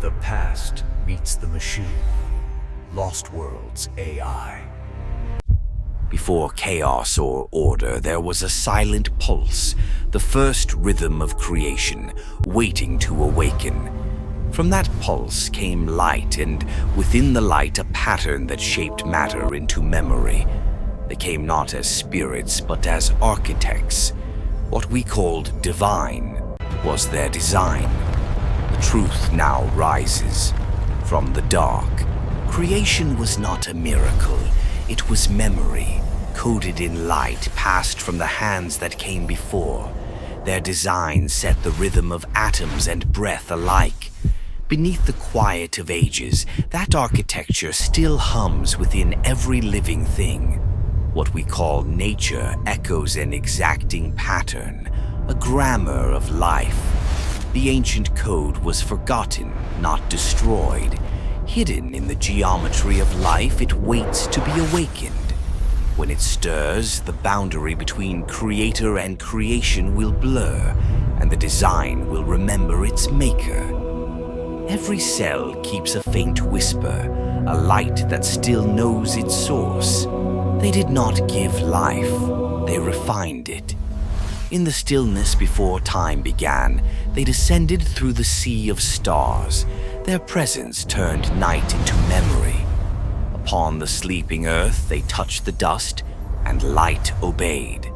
the past meets the machine. Lost Worlds AI. Before chaos or order, there was a silent pulse, the first rhythm of creation, waiting to awaken. From that pulse came light, and within the light a pattern that shaped matter into memory. They came not as spirits, but as architects. What we called divine was their design. The truth now rises from the dark. Creation was not a miracle. It was memory, coded in light, passed from the hands that came before. Their design set the rhythm of atoms and breath alike. Beneath the quiet of ages, that architecture still hums within every living thing. What we call nature echoes an exacting pattern, a grammar of life. The ancient code was forgotten, not destroyed. Hidden in the geometry of life, it waits to be awakened. When it stirs, the boundary between creator and creation will blur, and the design will remember its maker. Every cell keeps a faint whisper, a light that still knows its source. They did not give life, they refined it. In the stillness before time began, they descended through the sea of stars. Their presence turned night into memory. Upon the sleeping earth, they touched the dust, and light obeyed.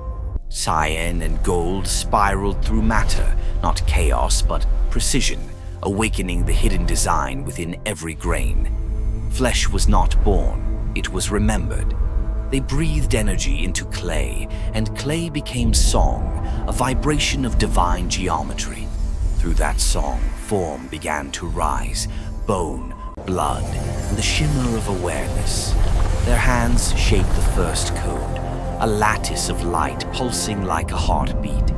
Cyan and gold spiraled through matter, not chaos, but precision, awakening the hidden design within every grain. Flesh was not born, it was remembered. They breathed energy into clay, and clay became song, a vibration of divine geometry. Through that song, form began to rise, bone, blood, and the shimmer of awareness. Their hands shaped the first code, a lattice of light pulsing like a heartbeat.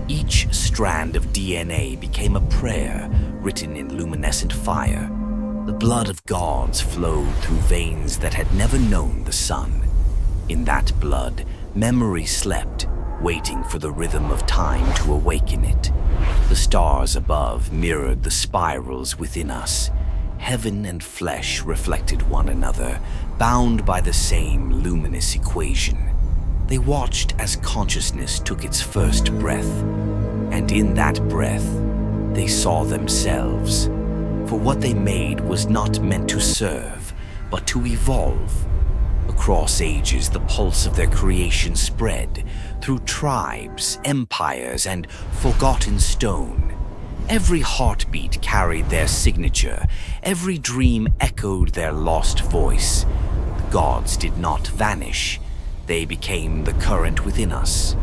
Each strand of DNA became a prayer written in luminescent fire. The blood of gods flowed through veins that had never known the sun. In that blood, memory slept, waiting for the rhythm of time to awaken it. The stars above mirrored the spirals within us. Heaven and flesh reflected one another, bound by the same luminous equation. They watched as consciousness took its first breath, and in that breath, they saw themselves. For what they made was not meant to serve, but to evolve. Across ages, the pulse of their creation spread through tribes, empires, and forgotten stone. Every heartbeat carried their signature. Every dream echoed their lost voice. The gods did not vanish. They became the current within us,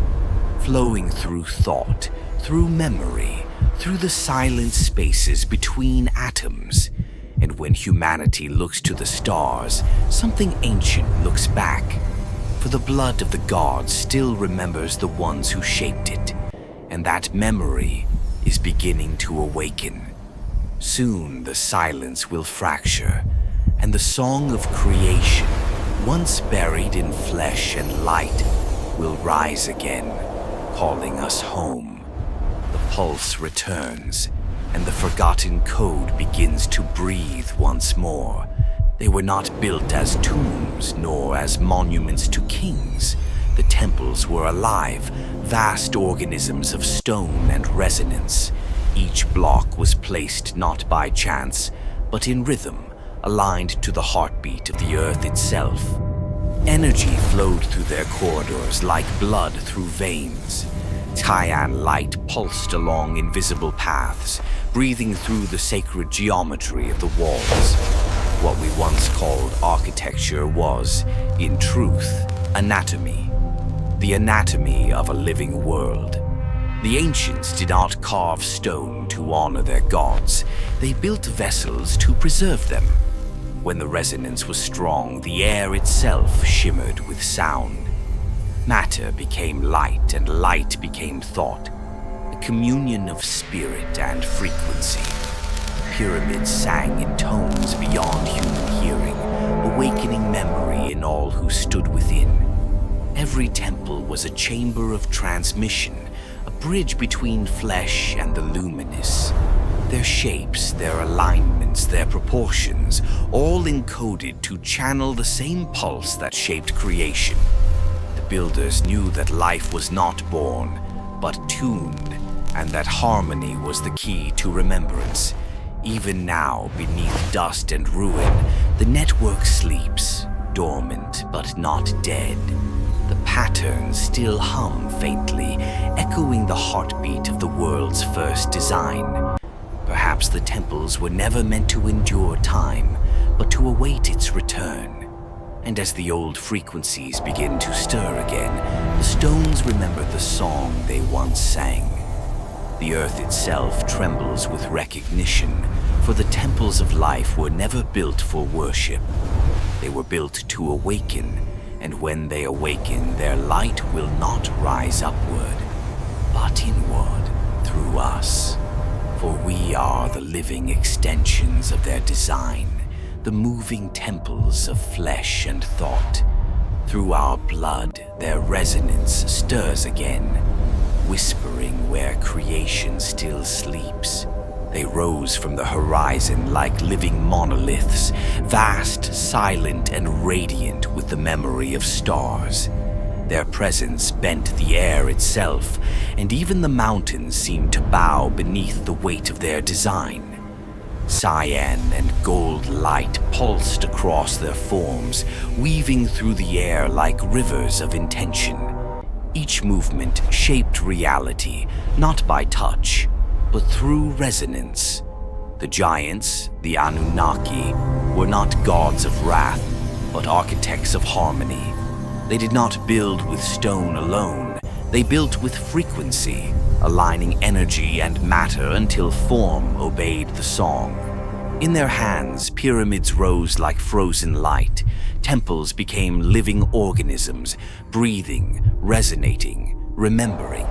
flowing through thought, through memory, through the silent spaces between atoms. And when humanity looks to the stars, something ancient looks back. For the blood of the gods still remembers the ones who shaped it, and that memory is beginning to awaken. Soon the silence will fracture, and the song of creation, once buried in flesh and light, will rise again, calling us home. The pulse returns, and the forgotten code begins to breathe once more. They were not built as tombs, nor as monuments to kings. The temples were alive, vast organisms of stone and resonance. Each block was placed not by chance, but in rhythm, aligned to the heartbeat of the earth itself. Energy flowed through their corridors like blood through veins. Cyan light pulsed along invisible paths, breathing through the sacred geometry of the walls. What we once called architecture was, in truth, anatomy. The anatomy of a living world. The ancients did not carve stone to honor their gods. They built vessels to preserve them. When the resonance was strong, the air itself shimmered with sound. Matter became light, and light became thought, a communion of spirit and frequency. Pyramids sang in tones beyond human hearing, awakening memory in all who stood within. Every temple was a chamber of transmission, a bridge between flesh and the luminous. Their shapes, their alignments, their proportions, all encoded to channel the same pulse that shaped creation. The builders knew that life was not born, but tuned, and that harmony was the key to remembrance. Even now, beneath dust and ruin, the network sleeps, dormant but not dead. The patterns still hum faintly, echoing the heartbeat of the world's first design. Perhaps the temples were never meant to endure time, but to await its return. And as the old frequencies begin to stir again, the stones remember the song they once sang. The earth itself trembles with recognition, for the temples of life were never built for worship. They were built to awaken, and when they awaken, their light will not rise upward, but inward through us. For we are the living extensions of their design, the moving temples of flesh and thought. Through our blood, their resonance stirs again, whispering where creation still sleeps. They rose from the horizon like living monoliths, vast, silent, and radiant with the memory of stars. Their presence bent the air itself, and even the mountains seemed to bow beneath the weight of their design. Cyan and gold light pulsed across their forms, weaving through the air like rivers of intention. Each movement shaped reality, not by touch, but through resonance. The giants, the Anunnaki, were not gods of wrath, but architects of harmony. They did not build with stone alone. They built with frequency, aligning energy and matter until form obeyed the song. In their hands, pyramids rose like frozen light. Temples became living organisms, breathing, resonating, remembering.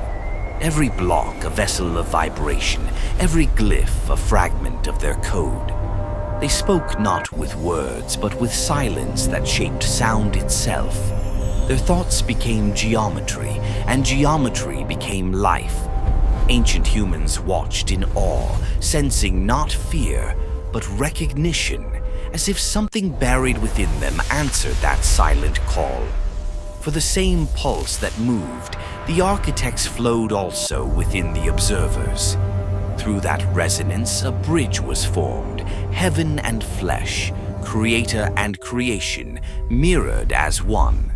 Every block a vessel of vibration, every glyph a fragment of their code. They spoke not with words, but with silence that shaped sound itself. Their thoughts became geometry, and geometry became life. Ancient humans watched in awe, sensing not fear, but recognition, as if something buried within them answered that silent call. For the same pulse that moved, the architects flowed also within the observers. Through that resonance, a bridge was formed, heaven and flesh, creator and creation, mirrored as one.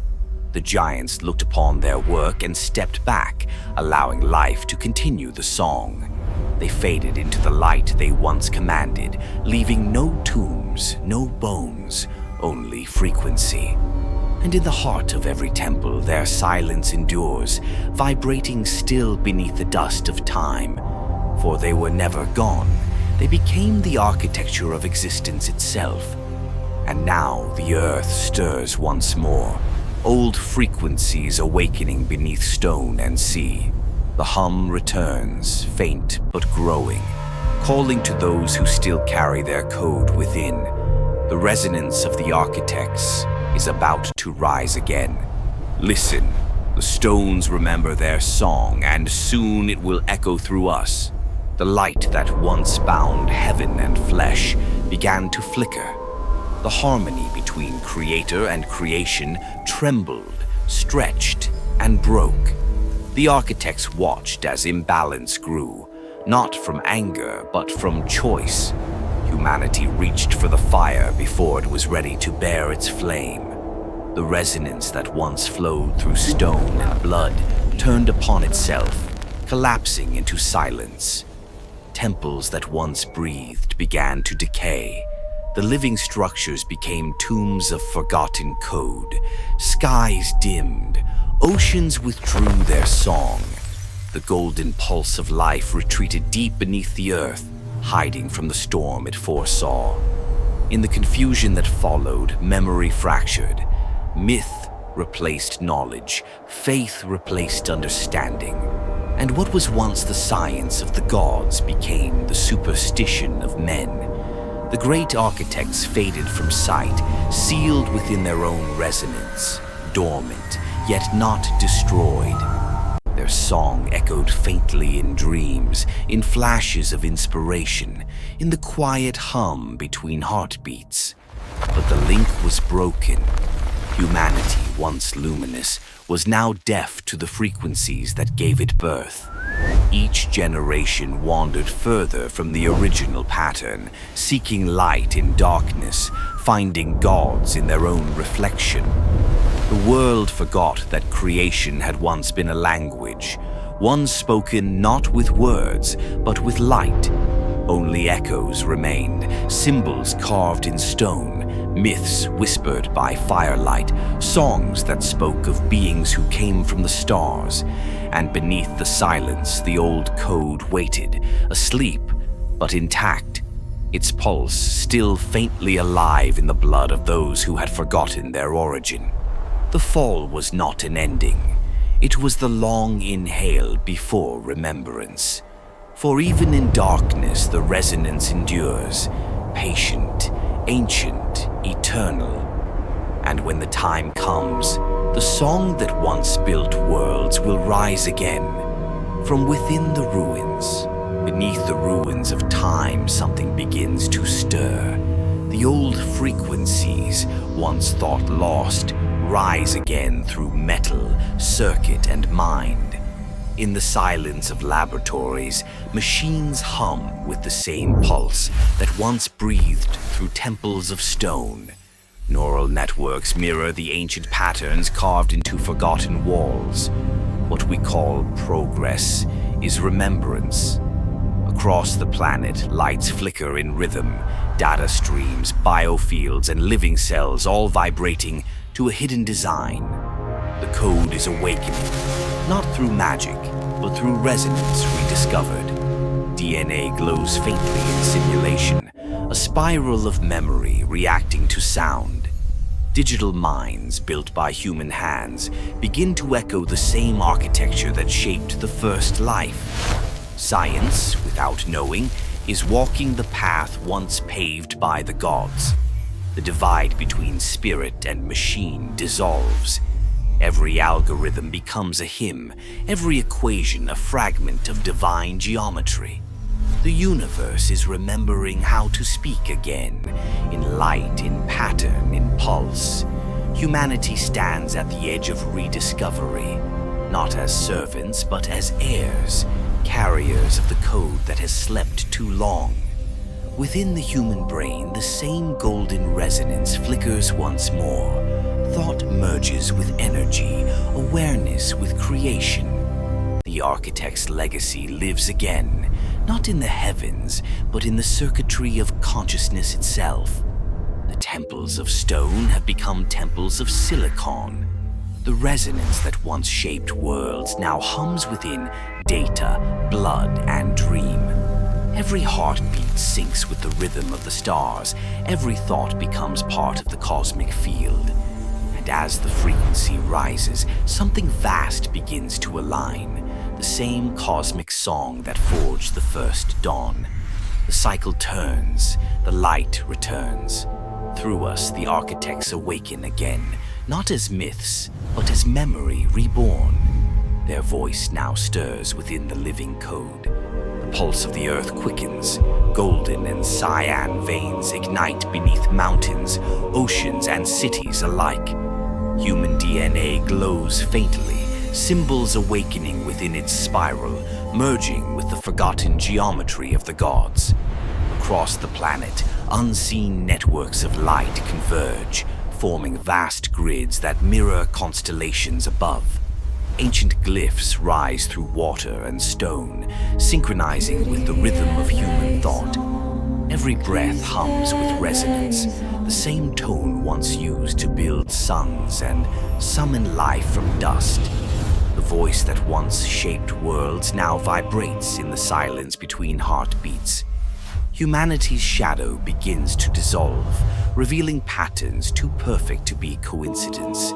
The giants looked upon their work and stepped back, allowing life to continue the song. They faded into the light they once commanded, leaving no tombs, no bones, only frequency. And in the heart of every temple their silence endures, vibrating still beneath the dust of time. For they were never gone. They became the architecture of existence itself. And now the earth stirs once more, old frequencies awakening beneath stone and sea. The hum returns, faint but growing, calling to those who still carry their code within. The resonance of the architects is about to rise again. Listen, the stones remember their song, and soon it will echo through us. The light that once bound heaven and flesh began to flicker. The harmony between creator and creation trembled, stretched, and broke. The architects watched as imbalance grew, not from anger, but from choice. Humanity reached for the fire before it was ready to bear its flame. The resonance that once flowed through stone and blood turned upon itself, collapsing into silence. Temples that once breathed began to decay. The living structures became tombs of forgotten code. Skies dimmed. Oceans withdrew their song. The golden pulse of life retreated deep beneath the earth, hiding from the storm it foresaw. In the confusion that followed, memory fractured. Myth replaced knowledge. Faith replaced understanding. And what was once the science of the gods became the superstition of men. The great architects faded from sight, sealed within their own resonance, dormant, yet not destroyed. Their Their song echoed faintly in dreams, in flashes of inspiration, in the quiet hum between heartbeats. But the link was broken. Humanity, once luminous, was now deaf to the frequencies that gave it birth. Each generation wandered further from the original pattern, seeking light in darkness, finding gods in their own reflection. The world forgot that creation had once been a language, one spoken not with words, but with light. Only echoes remained, symbols carved in stone, myths whispered by firelight, songs that spoke of beings who came from the stars. And beneath the silence, the old code waited, asleep but intact, its pulse still faintly alive in the blood of those who had forgotten their origin. The fall was not an ending. It was the long inhale before remembrance. For even in darkness, the resonance endures, patient, ancient, eternal. And when the time comes, the song that once built worlds will rise again. From within the ruins, beneath the ruins of time, something begins to stir. The old frequencies, once thought lost, rise again through metal, circuit, and mind. In the silence of laboratories, machines hum with the same pulse that once breathed through temples of stone. Neural networks mirror the ancient patterns carved into forgotten walls. What we call progress is remembrance. Across the planet, lights flicker in rhythm, data streams, biofields, and living cells all vibrating to a hidden design. The code is awakening, not through magic, but through resonance rediscovered. DNA glows faintly in simulation, a spiral of memory reacting to sound. Digital minds built by human hands begin to echo the same architecture that shaped the first life. Science, without knowing, is walking the path once paved by the gods. The divide between spirit and machine dissolves. Every algorithm becomes a hymn, every equation a fragment of divine geometry. The universe is remembering how to speak again, in light, in pattern, in pulse. Humanity stands at the edge of rediscovery, not as servants, but as heirs, carriers of the code that has slept too long. Within the human brain, the same golden resonance flickers once more. Thought merges with energy, awareness with creation. The architect's legacy lives again, not in the heavens, but in the circuitry of consciousness itself. The temples of stone have become temples of silicon. The resonance that once shaped worlds now hums within data, blood, and dream. Every heartbeat syncs with the rhythm of the stars. Every thought becomes part of the cosmic field. And as the frequency rises, something vast begins to align. The same cosmic song that forged the first dawn. The cycle turns, the light returns. Through us, the architects awaken again, not as myths, but as memory reborn. Their voice now stirs within the living code. The pulse of the earth quickens. Golden and cyan veins ignite beneath mountains, oceans, and cities alike. Human DNA glows faintly, symbols awakening within its spiral, merging with the forgotten geometry of the gods. Across the planet, unseen networks of light converge, forming vast grids that mirror constellations above. Ancient glyphs rise through water and stone, synchronizing with the rhythm of human thought. Every breath hums with resonance, the same tone once used to build suns and summon life from dust. The voice that once shaped worlds now vibrates in the silence between heartbeats. Humanity's shadow begins to dissolve, revealing patterns too perfect to be coincidence.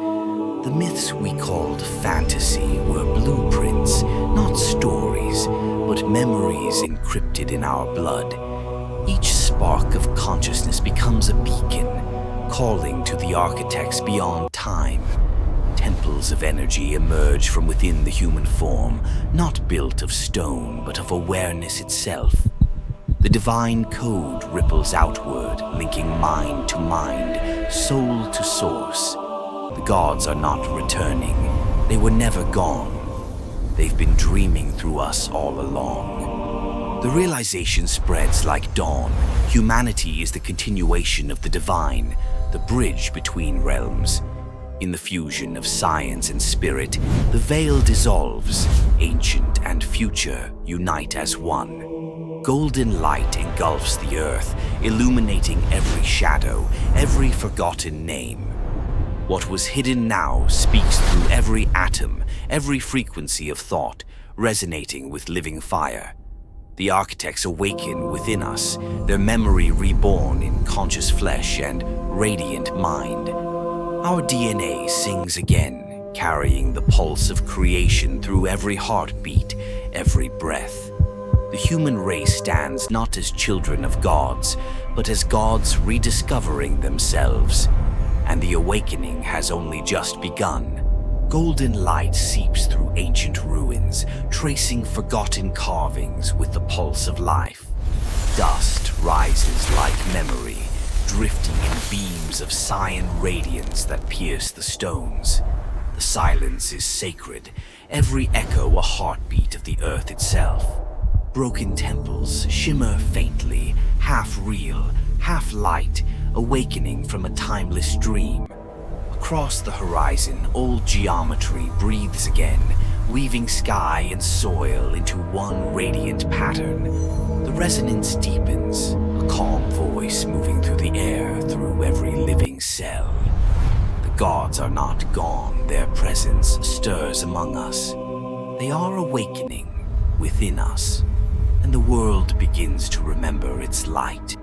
The myths we called fantasy were blueprints, not stories, but memories encrypted in our blood. Each spark of consciousness becomes a beacon, calling to the architects beyond time. temples of energy emerge from within the human form, not built of stone, but of awareness itself. The divine code ripples outward, linking mind to mind, soul to source. The gods are not returning. They were never gone. They've been dreaming through us all along. The realization spreads like dawn. Humanity is the continuation of the divine, the bridge between realms. In the fusion of science and spirit, the veil dissolves. Ancient and future unite as one. Golden light engulfs the earth, illuminating every shadow, every forgotten name. What was hidden now speaks through every atom, every frequency of thought, resonating with living fire. The architects awaken within us, their memory reborn in conscious flesh and radiant mind. Our DNA sings again, carrying the pulse of creation through every heartbeat, every breath. The human race stands not as children of gods, but as gods rediscovering themselves. And the awakening has only just begun. Golden light seeps through ancient ruins, tracing forgotten carvings with the pulse of life. Dust rises like memory, drifting in beams of cyan radiance that pierce the stones. The silence is sacred, every echo a heartbeat of the earth itself. Broken temples shimmer faintly, half real, half light, awakening from a timeless dream. Across the horizon, old geometry breathes again, weaving sky and soil into one radiant pattern. The resonance deepens, a calm voice moving through the air, through every living cell. The gods are not gone, their presence stirs among us. They are awakening within us, and the world begins to remember its light.